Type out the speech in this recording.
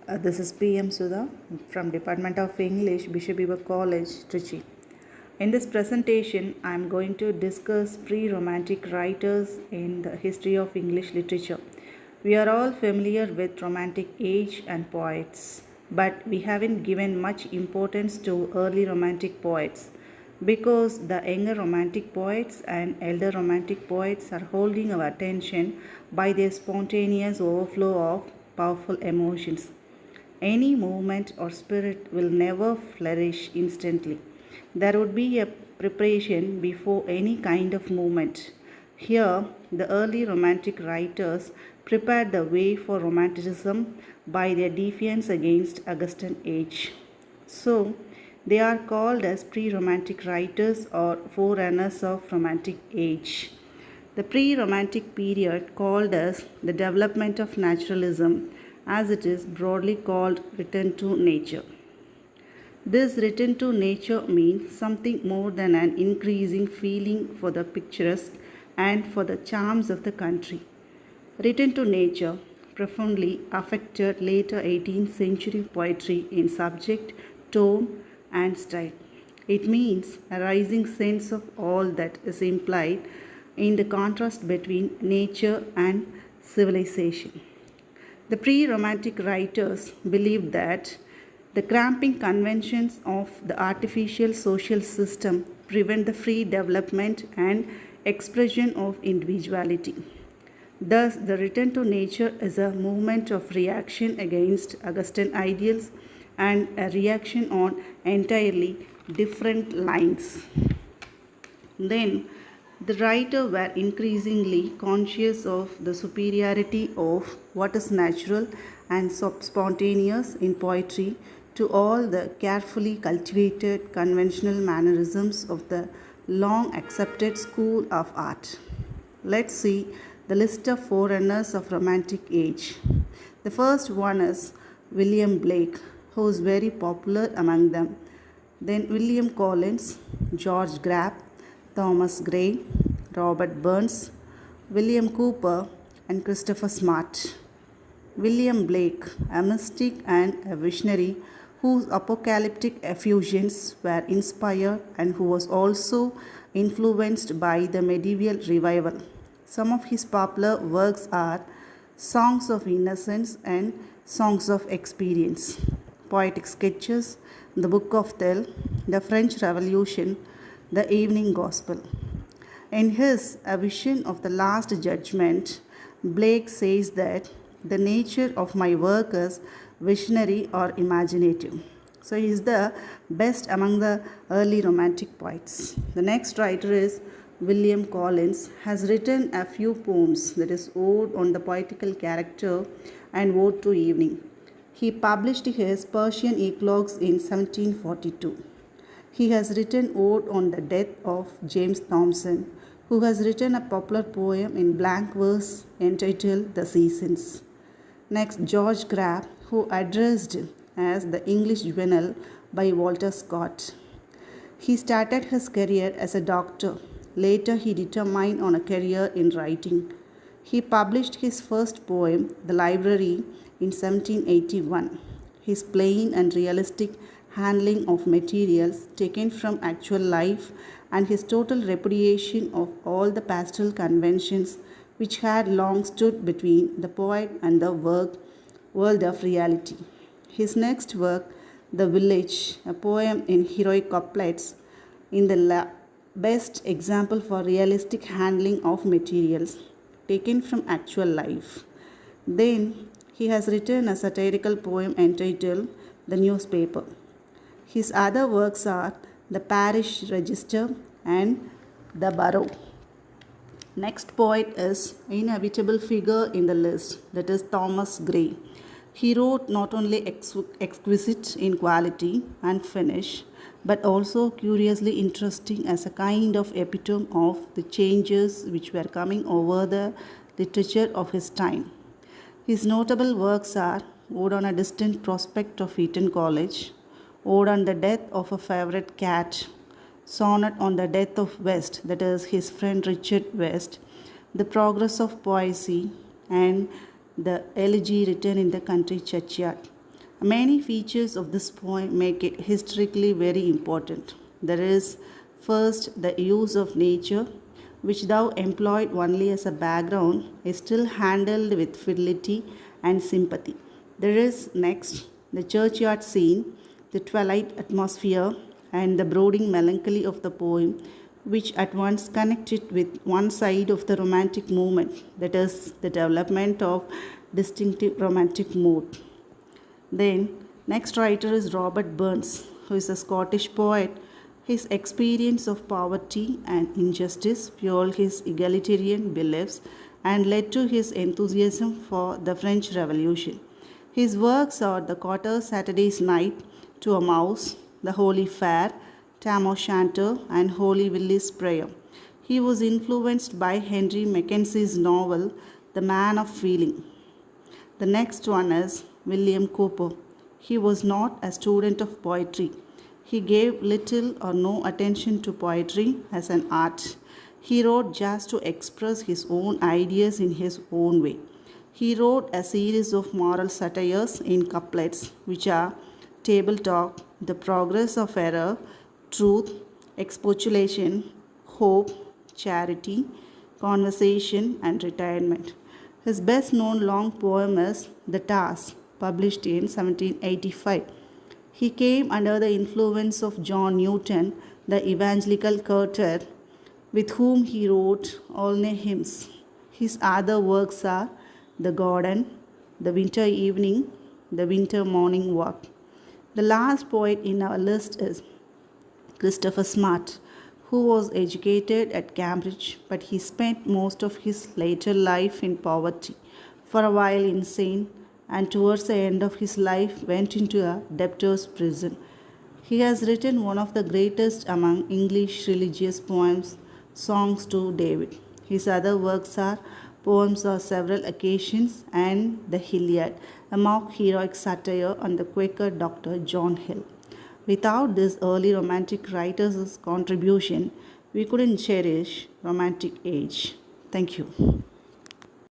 This is P M Sudha from Department of English, Bishop Weber College, Trichy. In this presentation, I am going to discuss pre-romantic writers in the history of English literature. We are all familiar with romantic age and poets, but we haven't given much importance to early romantic poets because the younger romantic poets and elder romantic poets are holding our attention by their spontaneous overflow of powerful emotions. Any movement or spirit will never flourish instantly. There would be a preparation before any kind of movement. Here, the early romantic writers prepared the way for romanticism by their defiance against Augustan age. So, they are called as pre-romantic writers or forerunners of romantic age. The pre-romantic period, called as the development of naturalism, as it is broadly called return to nature. This return to nature means something more than an increasing feeling for the picturesque and for the charms of the country. Return to nature profoundly affected later 18th century poetry in subject, tone, and style. It means a rising sense of all that is implied in the contrast between nature and civilization. The pre-romantic writers believed that the cramping conventions of the artificial social system prevent the free development and expression of individuality. Thus, the return to nature is a movement of reaction against Augustan ideals and a reaction on entirely different lines. Then, the writers were increasingly conscious of the superiority of what is natural and spontaneous in poetry to all the carefully cultivated conventional mannerisms of the long accepted school of art. Let's see the list of forerunners of romantic age. The first one is William Blake, who is very popular among them. Then William Collins, George Grab, Thomas Gray, Robert Burns, William Cooper, and Christopher Smart. William Blake, a mystic and a visionary whose apocalyptic effusions were inspired and who was also influenced by the medieval revival. Some of his popular works are Songs of Innocence and Songs of Experience, Poetic Sketches, The Book of Tell, The French Revolution, The Evening Gospel. In his A Vision of the Last Judgment, Blake says that the nature of my work is visionary or imaginative. So he is the best among the early romantic poets. The next writer is William Collins, has written a few poems, that is Ode on the Poetical Character and Ode to Evening. He published his Persian Eclogues in 1742. He has written Ode on the death of James Thomson, who has written a popular poem in blank verse entitled The Seasons. Next, George Grab, who addressed as the English Juvenal by Walter Scott. He started his career as a doctor. Later, he determined on a career in writing. He published his first poem, The Library, in 1781. His plain and realistic handling of materials taken from actual life and his total repudiation of all the pastoral conventions which had long stood between the poet and the world of reality. His next work, The Village, a poem in heroic couplets, in the best example for realistic handling of materials taken from actual life. Then he has written a satirical poem entitled The Newspaper. His other works are The Parish Register and The Borough. Next poet is inevitable figure in the list, that is Thomas Gray. He wrote not only exquisite in quality and finish, but also curiously interesting as a kind of epitome of the changes which were coming over the literature of his time. His notable works are Ode on a Distant Prospect of Eton College, Ode on the Death of a Favorite Cat, Sonnet on the Death of West, that is his friend Richard West, The Progress of Poesy, and the elegy written in the country churchyard. Many features of this poem make it historically very important. There is first the use of nature, which thou employed only as a background, is still handled with fidelity and sympathy. There is next the churchyard scene, the twilight atmosphere, and the brooding melancholy of the poem, which at once connect it with one side of the romantic movement, that is, the development of distinctive romantic mood. Then, next writer is Robert Burns, who is a Scottish poet. His experience of poverty and injustice fueled his egalitarian beliefs and led to his enthusiasm for the French Revolution. His works are The Quarter Saturday's Night to a Mouse, The Holy Fair, Tam O'Shanter, and Holy Willie's Prayer. He was influenced by Henry Mackenzie's novel The Man of Feeling. The next one is William Cowper. He was not a student of poetry. He gave little or no attention to poetry as an art. He wrote just to express his own ideas in his own way. He wrote a series of moral satires in couplets, which are Table Talk, The Progress of Error, Truth, Expostulation, Hope, Charity, Conversation, and Retirement. His best known long poem is The Task, published in 1785. He came under the influence of John Newton, the evangelical Curter, with whom he wrote Olney hymns. His other works are The Garden, The Winter Evening, The Winter Morning Walk. The last poet in our list is Christopher Smart, who was educated at Cambridge, but he spent most of his later life in poverty, for a while insane, and towards the end of his life went into a debtor's prison. He has written one of the greatest among English religious poems, Songs to David. His other works are Poems on Several Occasions and The Iliad, a mock heroic satire on the Quaker doctor John Hill. Without this early romantic writer's contribution, we couldn't cherish romantic age. Thank you.